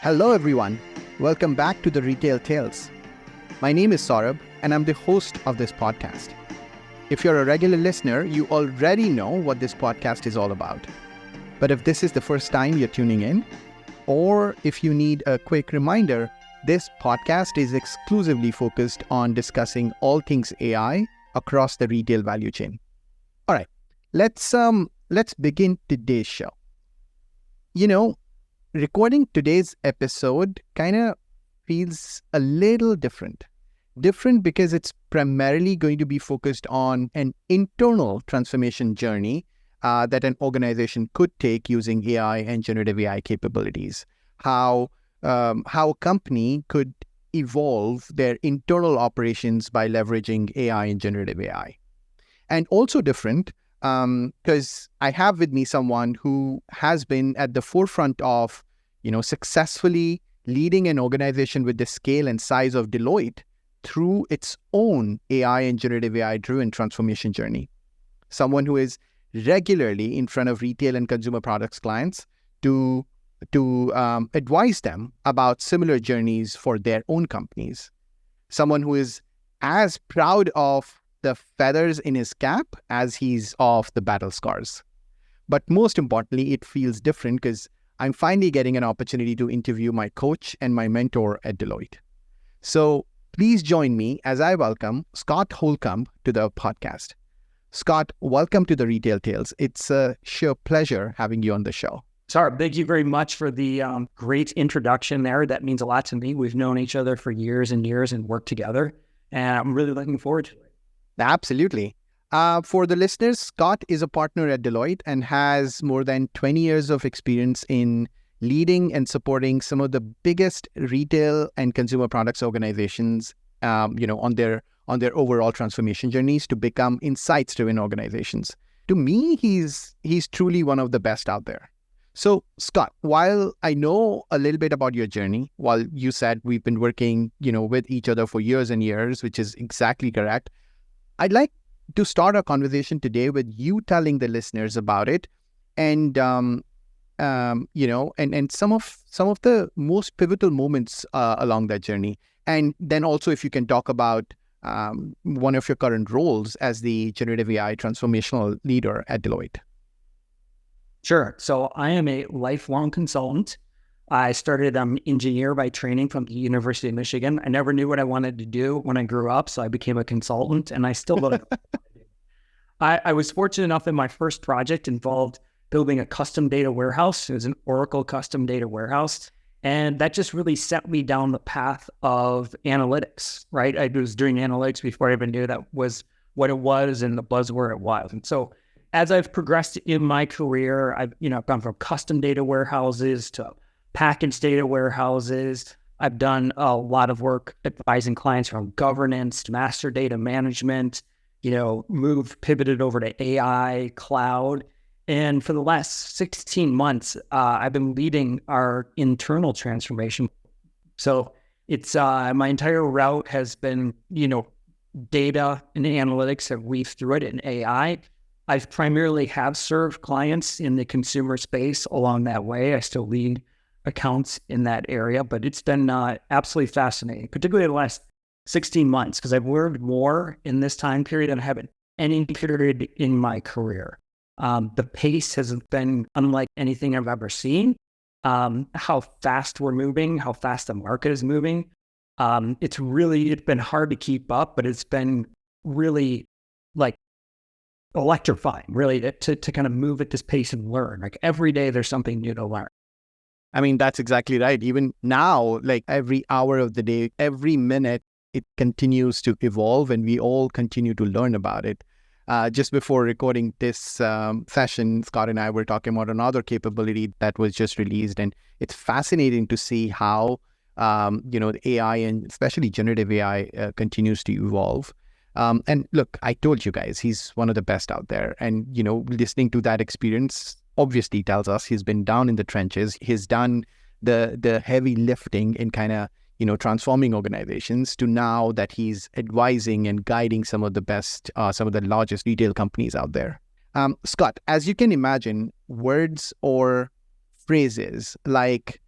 Hello, everyone. Welcome back to the Retail Tales. My name is Saurabh, and I'm the host of this podcast. If you're a regular listener, you already know what this podcast is all about. But if this is the first time you're tuning in, or if you need a quick reminder, this podcast is exclusively focused on discussing all things AI across the retail value chain. All right, let's begin today's show. Recording today's episode kind of feels a little different. Different because it's primarily going to be focused on an internal transformation journey that an organization could take using AI and generative AI capabilities. How a company could evolve their internal operations by leveraging AI and generative AI. And also different because I have with me someone who has been at the forefront of, successfully leading an organization with the scale and size of Deloitte through its own AI and generative AI-driven transformation journey. Someone who is regularly in front of retail and consumer products clients to advise them about similar journeys for their own companies. Someone who is as proud of the feathers in his cap as he's of the battle scars. But most importantly, it feels different because I'm finally getting an opportunity to interview my coach and my mentor at Deloitte. So please join me as I welcome Scott Holcomb to the podcast. Scott, welcome to the Retail Tales. It's a sheer pleasure having you on the show. Saurabh, thank you very much for the great introduction there. That means a lot to me. We've known each other for years and years and worked together, and I'm really looking forward to it. Absolutely. For the listeners, Scott is a partner at Deloitte and has more than 20 years of experience in leading and supporting some of the biggest retail and consumer products organizations, on their overall transformation journeys to become insights-driven organizations. To me, he's truly one of the best out there. So, Scott, while I know a little bit about your journey, while you said we've been working, with each other for years and years, which is exactly correct, I'd like to start our conversation today with you telling the listeners about it, and and some of the most pivotal moments along that journey, and then also if you can talk about one of your current roles as the generative AI transformational leader at Deloitte. Sure. So I am a lifelong consultant. I started engineer by training from the University of Michigan. I never knew what I wanted to do when I grew up, so I became a consultant, and I still don't know. I was fortunate enough that my first project involved building a custom data warehouse. It was an Oracle custom data warehouse, and that just really set me down the path of analytics, right? I was doing analytics before I even knew that was what it was and the buzzword it was. And so as I've progressed in my career, I've gone from custom data warehouses to packaged data warehouses. I've done a lot of work advising clients from governance to master data management, pivoted over to AI, cloud. And for the last 16 months, I've been leading our internal transformation. So it's my entire route has been, data and analytics have weaved through it in AI. I've primarily have served clients in the consumer space along that way. I still lead accounts in that area, but it's been absolutely fascinating, particularly the last 16 months, because I've learned more in this time period than I have in any period in my career. The pace has been unlike anything I've ever seen. How fast we're moving, how fast the market is moving. It's been hard to keep up, but it's been really electrifying, really, to kind of move at this pace and learn. Like every day there's something new to learn. I mean, that's exactly right. Even now, like every hour of the day, every minute, it continues to evolve and we all continue to learn about it. Just before recording this session, Scott and I were talking about another capability that was just released. And it's fascinating to see how, the AI and especially generative AI continues to evolve. And look, I told you guys, he's one of the best out there. And, listening to that experience obviously tells us he's been down in the trenches. He's done the heavy lifting in kind of, transforming organizations to now that he's advising and guiding some of the best, some of the largest retail companies out there. Scott, as you can imagine, words or phrases like,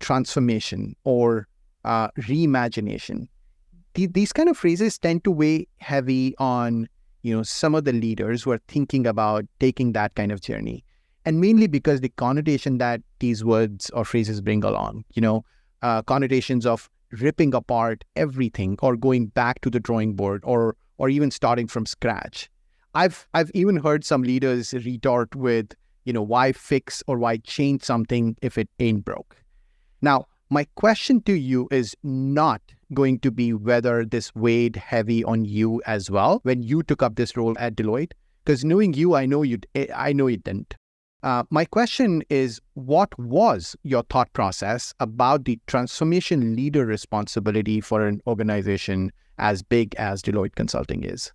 transformation or reimagination. These kind of phrases tend to weigh heavy on, some of the leaders who are thinking about taking that kind of journey. And mainly because the connotation that these words or phrases bring along, connotations of ripping apart everything or going back to the drawing board or even starting from scratch. I've even heard some leaders retort with, why fix or why change something if it ain't broke? Now, my question to you is not going to be whether this weighed heavy on you as well when you took up this role at Deloitte, because knowing you, I know it didn't. My question is, what was your thought process about the transformation leader responsibility for an organization as big as Deloitte Consulting is?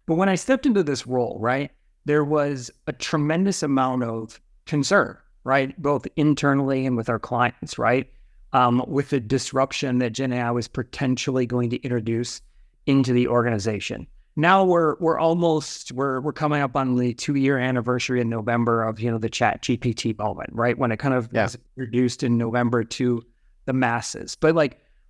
But when I stepped into this role, right, there was a tremendous amount of concern, right, both internally and with our clients, right, with the disruption that Gen AI was potentially going to introduce into the organization. Now we're coming up on the 2-year anniversary in November of, the Chat GPT moment, right, when it kind of was introduced in November to the masses. But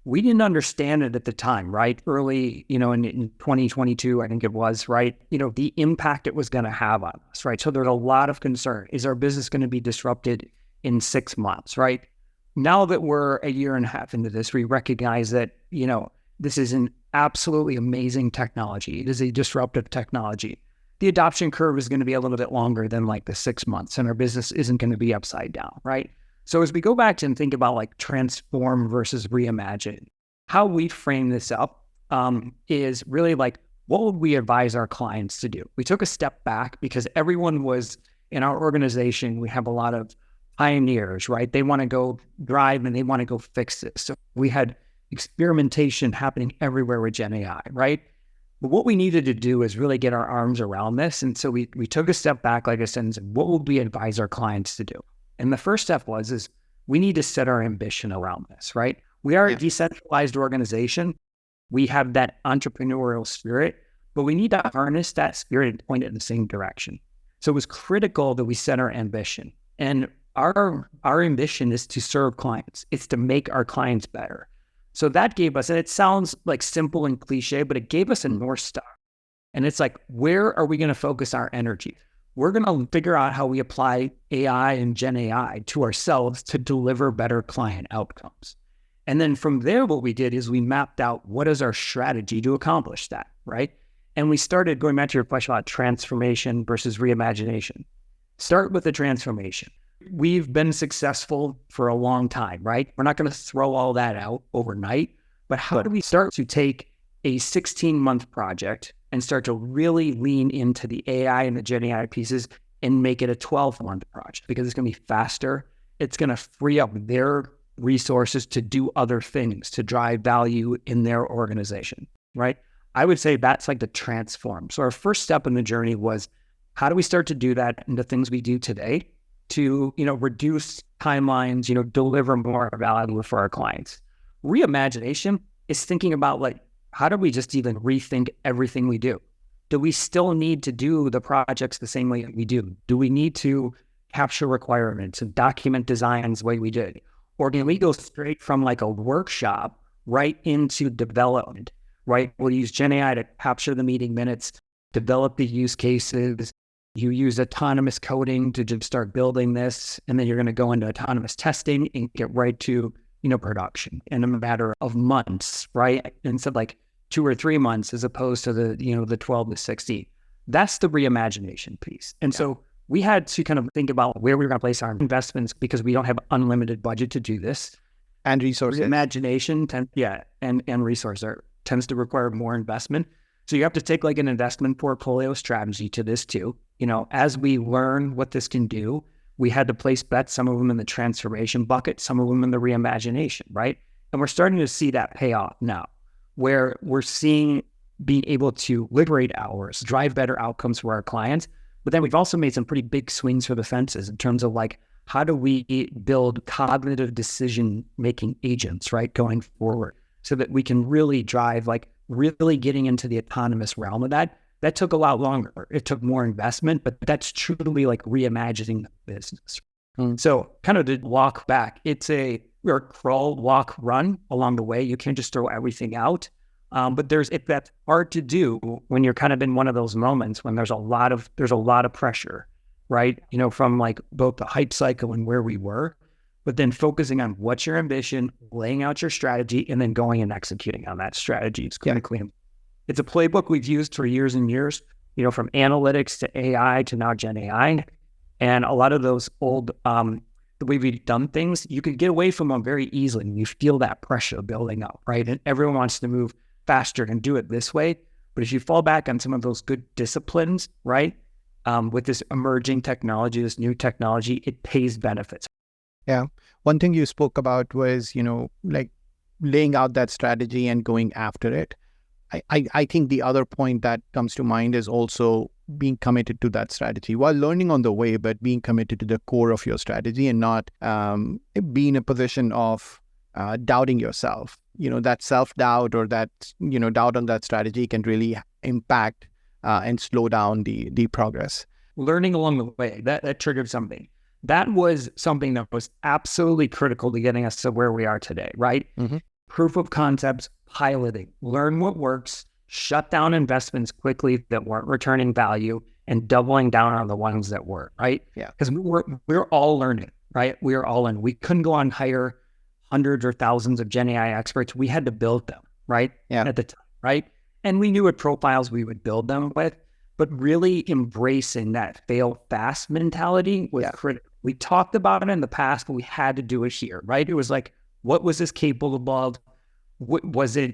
we didn't understand it at the time, right? Early, in 2022, I think it was, right? The impact it was going to have on us, right? So there's a lot of concern. Is our business going to be disrupted in 6 months, right? Now that we're a year and a half into this, we recognize that, this is an absolutely amazing technology. It is a disruptive technology. The adoption curve is going to be a little bit longer than the 6 months, and our business isn't going to be upside down, right? So as we go back and think about transform versus reimagine, how we frame this up is really what would we advise our clients to do? We took a step back because everyone was in our organization. We have a lot of pioneers, right? They want to go drive and they want to go fix this. So we had experimentation happening everywhere with Gen AI, right? But what we needed to do is really get our arms around this. And so we took a step back, like I said, and said, what would we advise our clients to do? And the first step is we need to set our ambition around this, right? We are a decentralized organization. We have that entrepreneurial spirit, but we need to harness that spirit and point it in the same direction. So it was critical that we set our ambition. And our ambition is to serve clients. It's to make our clients better. So that gave us, and it sounds simple and cliche, but it gave us a North Star. And it's where are we going to focus our energy? We're going to figure out how we apply AI and Gen AI to ourselves to deliver better client outcomes. And then from there, what we did is we mapped out what is our strategy to accomplish that, right? And we started going back to your question about transformation versus reimagination. Start with the transformation. We've been successful for a long time, right? We're not going to throw all that out overnight, but how do we start to take a 16-month project and start to really lean into the AI and the Gen AI pieces and make it a 12-month project? Because it's going to be faster. It's going to free up their resources to do other things, to drive value in their organization, right? I would say that's the transform. So our first step in the journey was, how do we start to do that in the things we do today to, reduce timelines, deliver more value for our clients? Reimagination is thinking about how do we just even rethink everything we do? Do we still need to do the projects the same way we do? Do we need to capture requirements and document designs the way we did? Or can we go straight from a workshop right into development, right? We'll use Gen AI to capture the meeting minutes, develop the use cases. You use autonomous coding to just start building this, and then you're going to go into autonomous testing and get right to production in a matter of months, right? Instead of 2 or 3 months, as opposed to the 12 to 16. That's the reimagination piece. And so we had to kind of think about where we were going to place our investments because we don't have unlimited budget to do this. And resources. Imagination, and resource tends to require more investment. So you have to take an investment portfolio strategy to this too. As we learn what this can do, we had to place bets, some of them in the transformation bucket, some of them in the reimagination, right? And we're starting to see that pay off now, where we're seeing being able to liberate hours, drive better outcomes for our clients. But then we've also made some pretty big swings for the fences in terms of how do we build cognitive decision-making agents, right, going forward, so that we can really drive, really getting into the autonomous realm of that. That took a lot longer. It took more investment, but that's truly reimagining the business. So kind of to walk back, it's a or crawl, walk, run along the way. You can't just throw everything out. But that's hard to do when you're kind of in one of those moments when there's a lot of pressure, right? From like both the hype cycle and where we were, but then focusing on what's your ambition, laying out your strategy, and then going and executing on that strategy is critically important. It's a playbook we've used for years and years, from analytics to AI to now Gen AI. And a lot of those old, the way we've done things, you can get away from them very easily. And you feel that pressure building up, right? And everyone wants to move faster and do it this way. But if you fall back on some of those good disciplines, right, with this emerging technology, this new technology, it pays benefits. Yeah. One thing you spoke about was, like laying out that strategy and going after it. I think the other point that comes to mind is also being committed to that strategy while learning on the way, but being committed to the core of your strategy and not be in a position of doubting yourself. That self-doubt or that, doubt on that strategy can really impact and slow down the progress. Learning along the way, that triggered something. That was something that was absolutely critical to getting us to where we are today, right? Mm-hmm. Proof of concepts, piloting, learn what works, shut down investments quickly that weren't returning value, and doubling down on the ones that were, right? Yeah. Because we're all learning, right? We are all in. We couldn't go and hire hundreds or thousands of Gen AI experts. We had to build them, right? Yeah. At the time, right? And we knew what profiles we would build them with, but really embracing that fail fast mentality was critical. We talked about it in the past, but we had to do it here, right? It was like, what was this capable of?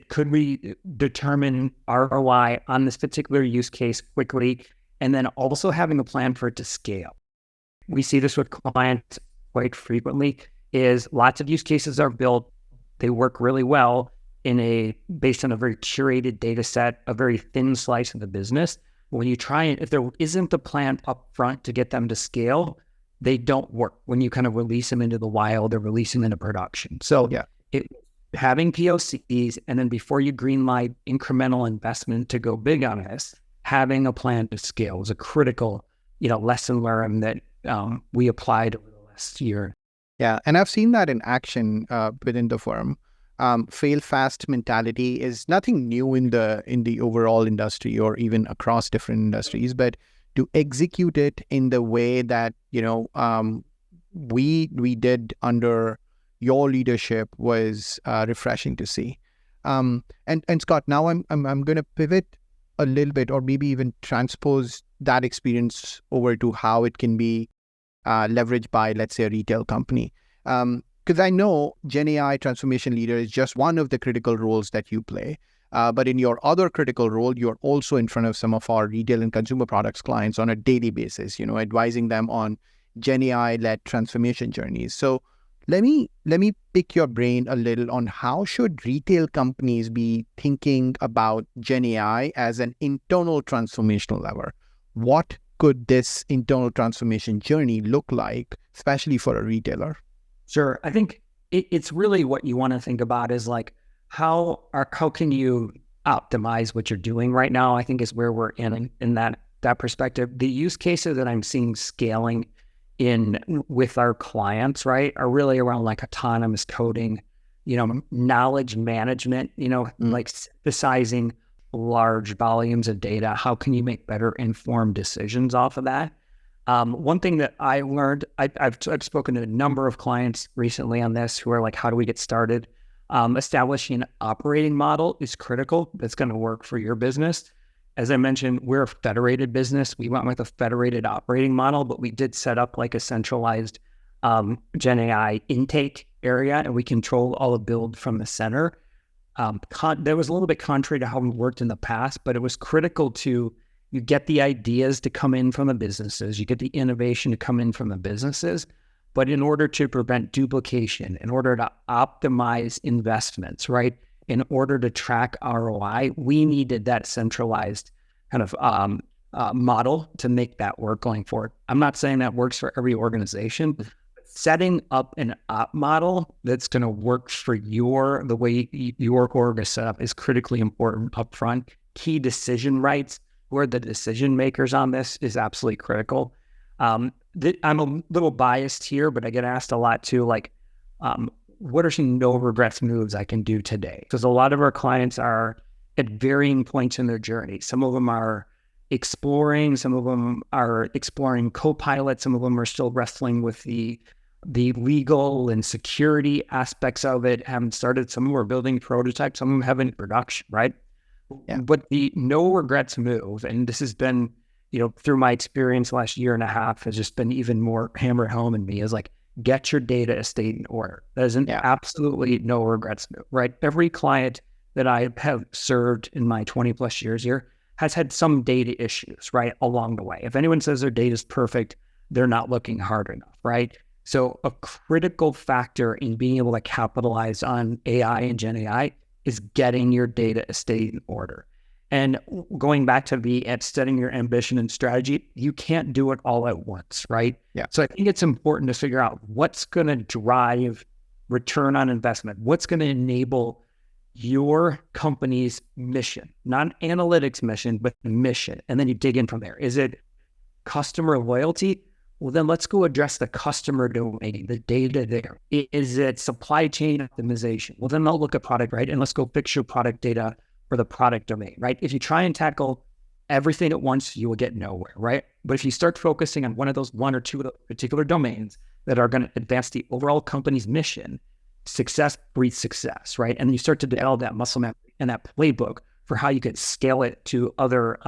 Could we determine ROI on this particular use case quickly? And then also having a plan for it to scale. We see this with clients quite frequently is lots of use cases are built. They work really well based on a very curated data set, a very thin slice of the business. When you try and if there isn't a plan up front to get them to scale, they don't work. When you kind of release them into the wild or release them into production. So having POCs, and then before you greenlight incremental investment to go big on this, having a plan to scale is a critical, lesson learned that we applied over the last year. Yeah, and I've seen that in action within the firm. Fail fast mentality is nothing new in the overall industry or even across different industries, but to execute it in the way that we did under your leadership was refreshing to see. And Scott, now I'm going to pivot a little bit, or maybe even transpose that experience over to how it can be leveraged by, let's say, a retail company. Because I know Gen AI transformation leader is just one of the critical roles that you play. But in your other critical role, you're also in front of some of our retail and consumer products clients on a daily basis, advising them on Gen AI-led transformation journeys. So let me pick your brain a little on how should retail companies be thinking about Gen AI as an internal transformational lever? What could this internal transformation journey look like, especially for a retailer? Sure. I think it's really what you want to think about is like, how can you optimize what you're doing right now? I think is where we're in that perspective. The use cases that I'm seeing scaling in with our clients, right, are really around like autonomous coding, knowledge management, like synthesizing large volumes of data. How can you make better informed decisions off of that? One thing that I learned, I've spoken to a number of clients recently on this who are like, how do we get started? Establishing an operating model is critical. That's going to work for your business. As I mentioned, we're a federated business. We went with a federated operating model, but we did set up like a centralized Gen AI intake area, and we control all the build from the center. That was a little bit contrary to how we worked in the past, but it was critical to you get the ideas to come in from the businesses, you get the innovation to come in from the businesses, but in order to prevent duplication, in order to optimize investments, right? In order to track ROI, we needed that centralized kind of model to make that work going forward. I'm not saying that works for every organization, but setting up an op model that's going to work for the way your org is set up is critically important upfront. Key decision rights, who are the decision makers on this, is absolutely critical. I'm a little biased here, but I get asked a lot too, like, what are some no regrets moves I can do today? Because a lot of our clients are at varying points in their journey. Some of them are exploring, some of them are exploring Copilot, some of them are still wrestling with the legal and security aspects of it, haven't started. Some of them are building prototypes, some of them haven't in production, right? Yeah. But the no regrets move, and this has been, through my experience last year and a half, has just been even more hammered home in me, is like, get your data estate in order. That is an absolutely no regrets move, right? Every client that I have served in my 20 plus years here has had some data issues, right, along the way. If anyone says their data is perfect, they're not looking hard enough, right? So a critical factor in being able to capitalize on AI and Gen AI is getting your data estate in order. And going back to setting your ambition and strategy, you can't do it all at once, right? Yeah. So I think it's important to figure out what's going to drive return on investment, what's going to enable your company's mission, not analytics mission, but mission. And then you dig in from there. Is it customer loyalty? Well, then let's go address the customer domain, the data there. Is it supply chain optimization? Well, then I'll look at product, right? And let's go fix your product data for the product domain, right? If you try and tackle everything at once, you will get nowhere, right? But if you start focusing on one or two of the particular domains that are going to advance the overall company's mission, success breeds success, right? And then you start to develop that muscle memory and that playbook for how you could scale it to other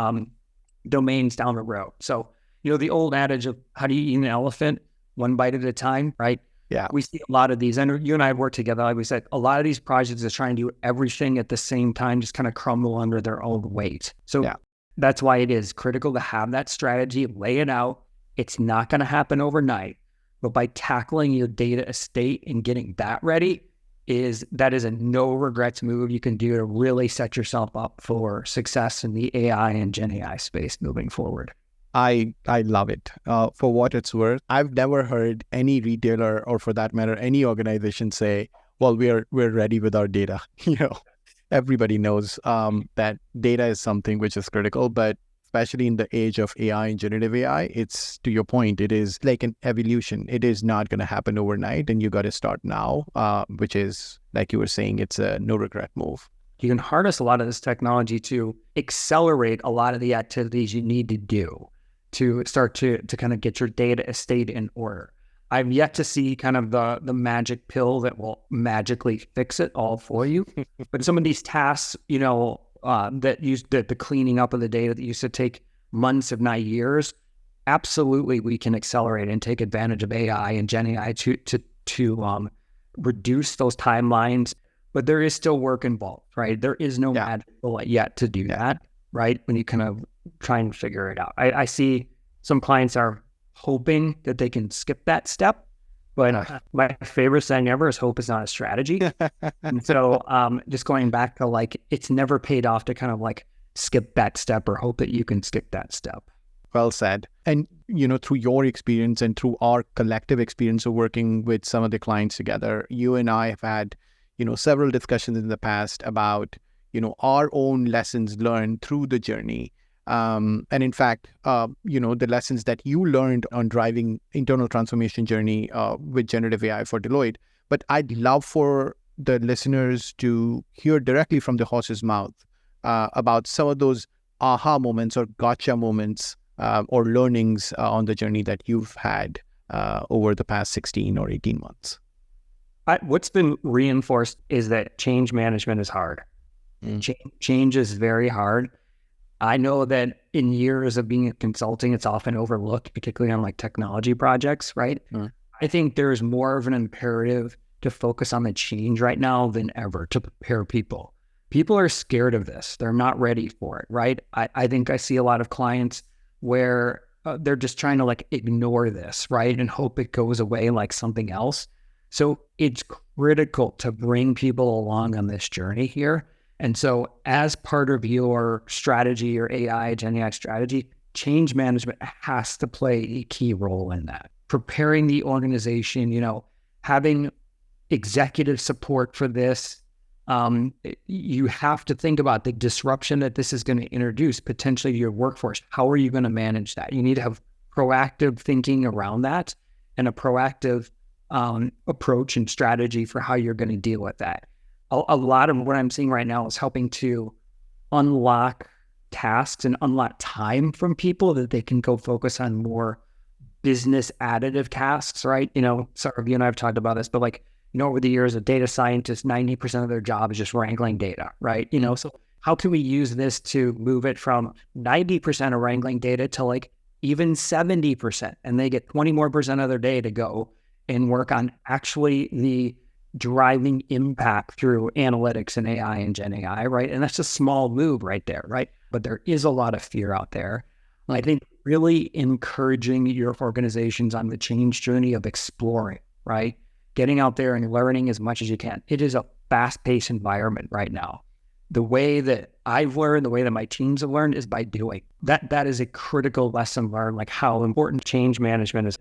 domains down the road. So, the old adage of how do you eat an elephant? One bite at a time, right? Yeah. We see a lot of these, and you and I work together. Like we said, a lot of these projects are trying to do everything at the same time, just kind of crumble under their own weight. So that's why it is critical to have that strategy, lay it out. It's not going to happen overnight, but by tackling your data estate and getting that ready, that is a no regrets move you can do to really set yourself up for success in the AI and Gen AI space moving forward. I love it. For what it's worth, I've never heard any retailer, or for that matter, any organization say, well, we're ready with our data. Everybody knows that data is something which is critical, but especially in the age of AI and generative AI, it's, to your point, it is like an evolution. It is not going to happen overnight, and you got to start now, which is, like you were saying, it's a no regret move. You can harness a lot of this technology to accelerate a lot of the activities you need to do to start to kind of get your data estate in order. I've yet to see kind of the magic pill that will magically fix it all for you. But some of these tasks, that use the cleaning up of the data that used to take months, if not years, absolutely we can accelerate and take advantage of AI and Gen AI to reduce those timelines. But there is still work involved, right? There is no magic bullet yet to do that, right? When you kind of try and figure it out. I see some clients are hoping that they can skip that step, but my favorite saying ever is hope is not a strategy. And so just going back to it's never paid off to kind of skip that step or hope that you can skip that step. Well said. And, through your experience and through our collective experience of working with some of the clients together, you and I have had, several discussions in the past about, our own lessons learned through the journey. And in fact, the lessons that you learned on driving internal transformation journey with generative AI for Deloitte. But I'd love for the listeners to hear directly from the horse's mouth about some of those aha moments or gotcha moments or learnings on the journey that you've had over the past 16 or 18 months. What's been reinforced is that change management is hard. Change is very hard. I know that in years of being in consulting, it's often overlooked, particularly on technology projects, right? I think there's more of an imperative to focus on the change right now than ever to prepare people. People are scared of this. They're not ready for it, right? I think I see a lot of clients where they're just trying to ignore this, right? And hope it goes away like something else. So it's critical to bring people along on this journey here. And so as part of your strategy, your AI, Gen AI strategy, change management has to play a key role in that. Preparing the organization, having executive support for this. You have to think about the disruption that this is going to introduce potentially to your workforce. How are you going to manage that? You need to have proactive thinking around that and a proactive approach and strategy for how you're going to deal with that. A lot of what I'm seeing right now is helping to unlock tasks and unlock time from people that they can go focus on more business additive tasks, right? Saurabh, you and I have talked about this, but over the years, a data scientist, 90% of their job is just wrangling data, right? So how can we use this to move it from 90% of wrangling data to even 70%? And they get 20 more percent of their day to go and work on actually the driving impact through analytics and AI and Gen AI, right? And that's a small move right there, right? But there is a lot of fear out there. I think really encouraging your organizations on the change journey of exploring, right? Getting out there and learning as much as you can. It is a fast-paced environment right now. The way that I've learned, the way that my teams have learned is by doing. That is a critical lesson learned, how important change management is.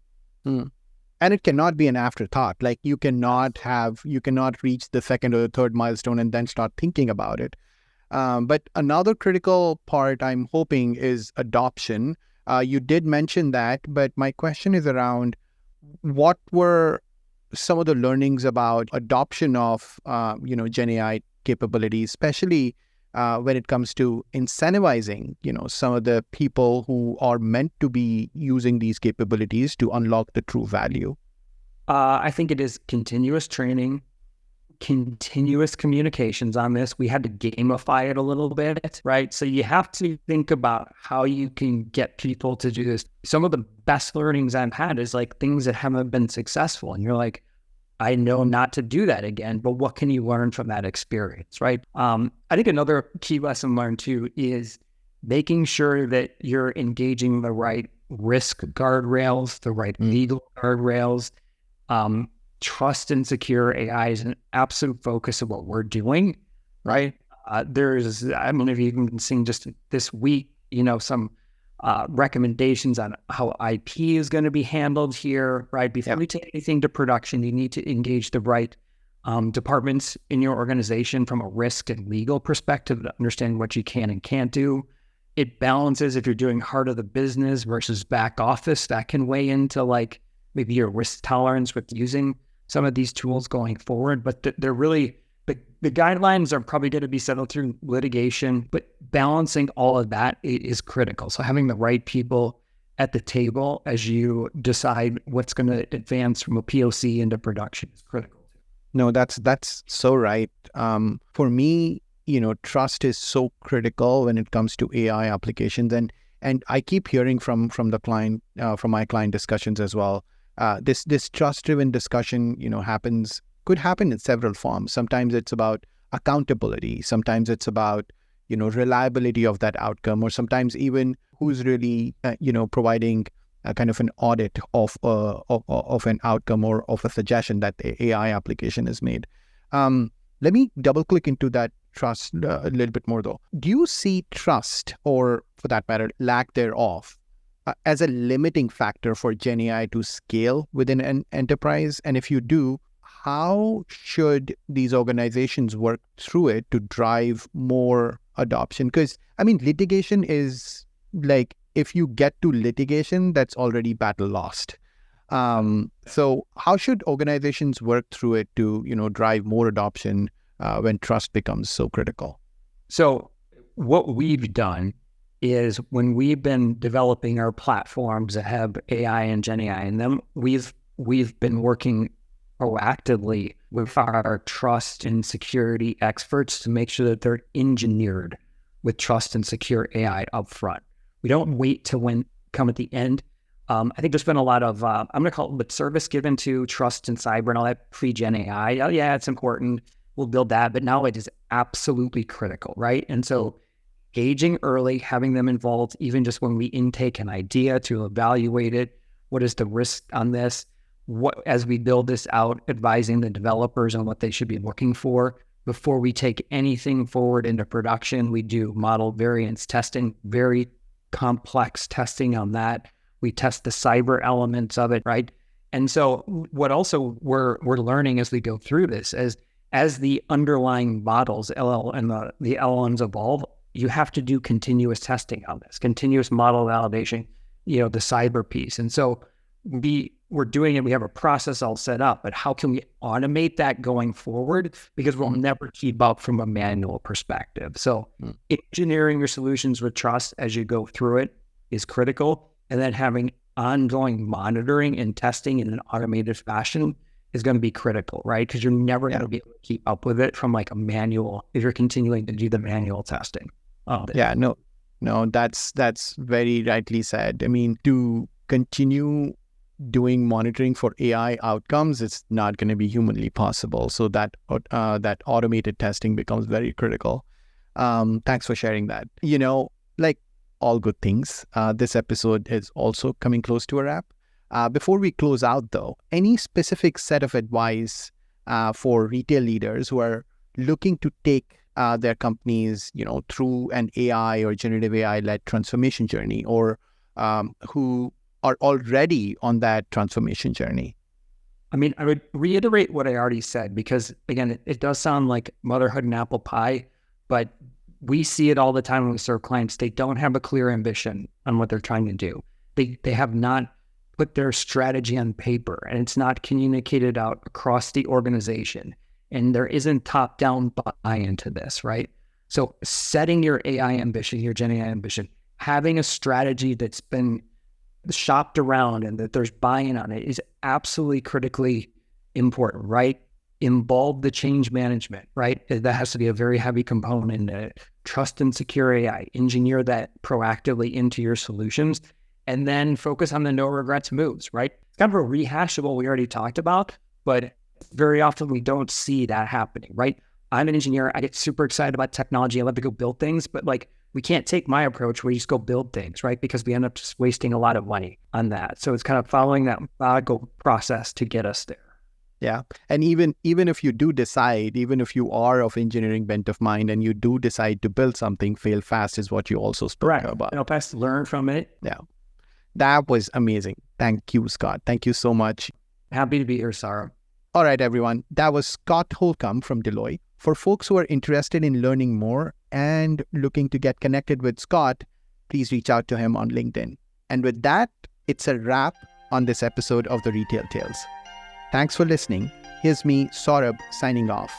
And it cannot be an afterthought. You cannot reach the second or the third milestone and then start thinking about it. But another critical part I'm hoping is adoption. You did mention that, but my question is around what were some of the learnings about adoption of, Gen AI capabilities, especially when it comes to incentivizing, some of the people who are meant to be using these capabilities to unlock the true value? I think it is continuous training, continuous communications on this. We had to gamify it a little bit, right? So you have to think about how you can get people to do this. Some of the best learnings I've had is things that haven't been successful. And you're like, I know not to do that again, but what can you learn from that experience, right? I think another key lesson learned too is making sure that you're engaging the right risk guardrails, the right legal guardrails. Trust and secure AI is an absolute focus of what we're doing, right? I don't know if you've been seeing just this week, some recommendations on how IP is going to be handled here, right? Before you take anything to production, you need to engage the right departments in your organization from a risk and legal perspective to understand what you can and can't do. It balances if you're doing heart of the business versus back office. That can weigh into maybe your risk tolerance with using some of these tools going forward, but they're really, the guidelines are probably going to be settled through litigation, but balancing all of that is critical. So having the right people at the table as you decide what's going to advance from a POC into production is critical. No, that's so right. For me, trust is so critical when it comes to AI applications, and I keep hearing from the client, from my client discussions as well. This trust-driven discussion, could happen in several forms. Sometimes it's about accountability. Sometimes it's about, reliability of that outcome, or sometimes even who's really, providing a kind of an audit of an outcome or of a suggestion that the AI application has made. Let me double click into that trust a little bit more though. Do you see trust, or for that matter, lack thereof, as a limiting factor for Gen AI to scale within an enterprise? And if you do, how should these organizations work through it to drive more adoption? Because, litigation is if you get to litigation, that's already battle lost. So how should organizations work through it to, drive more adoption when trust becomes so critical? So what we've done is when we've been developing our platforms that have AI and Gen AI in them, we've been working proactively with our trust and security experts to make sure that they're engineered with trust and secure AI up front. We don't wait to come at the end. I think there's been a lot of, I'm going to call it lip service given to trust and cyber and all that pre-Gen AI. Oh yeah, it's important. We'll build that. But now it is absolutely critical, right? And so engaging early, having them involved, even just when we intake an idea to evaluate it, what is the risk on this? As we build this out, advising the developers on what they should be looking for. Before we take anything forward into production, we do model variance testing, very complex testing on that. We test the cyber elements of it, right? And so what also we're learning as we go through this, as the underlying models, the LLMs evolve, you have to do continuous testing on this, continuous model validation, the cyber piece. And so we're doing it, we have a process all set up, but how can we automate that going forward? Because we'll never keep up from a manual perspective. So engineering your solutions with trust as you go through it is critical. And then having ongoing monitoring and testing in an automated fashion is going to be critical, right? Because you're never going to be able to keep up with it from like a manual if you're continuing to do the manual testing. No, that's very rightly said. I mean, to continue doing monitoring for AI outcomes, it's not going to be humanly possible. So that automated testing becomes very critical. Thanks for sharing that. Like all good things, this episode is also coming close to a wrap. Before we close out, though, any specific set of advice for retail leaders who are looking to take their companies, through an AI or generative AI-led transformation journey, or who are already on that transformation journey? I mean, I would reiterate what I already said, because again, it does sound like motherhood and apple pie, but we see it all the time when we serve clients. They don't have a clear ambition on what they're trying to do. They have not put their strategy on paper, and it's not communicated out across the organization. And there isn't top-down buy-in to this, right? So setting your AI ambition, your Gen AI ambition, having a strategy that's been shopped around and that there's buy-in on it is absolutely critically important, right? Involve the change management, right? That has to be a very heavy component. Trust and secure AI, engineer that proactively into your solutions, and then focus on the no regrets moves, right? It's kind of a rehash of what we already talked about, but very often we don't see that happening, right? I'm an engineer. I get super excited about technology. I love to go build things, but like we can't take my approach where you just go build things, right? Because we end up just wasting a lot of money on that. So it's kind of following that methodical process to get us there. Yeah. And even if you do decide, even if you are of engineering bent of mind and you do decide to build something, fail fast is what you also spoke about. Help us learn from it. Yeah. That was amazing. Thank you, Scott. Thank you so much. Happy to be here, Saurabh. All right, everyone. That was Scott Holcomb from Deloitte. For folks who are interested in learning more and looking to get connected with Scott, please reach out to him on LinkedIn. And with that, it's a wrap on this episode of the Retail Tales. Thanks for listening. Here's me, Saurabh, signing off.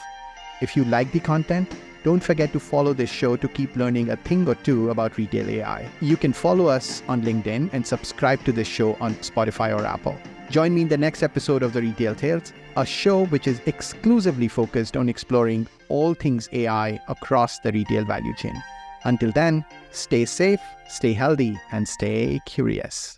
If you like the content, don't forget to follow this show to keep learning a thing or two about retail AI. You can follow us on LinkedIn and subscribe to this show on Spotify or Apple. Join me in the next episode of The Retail Tales, a show which is exclusively focused on exploring all things AI across the retail value chain. Until then, stay safe, stay healthy, and stay curious.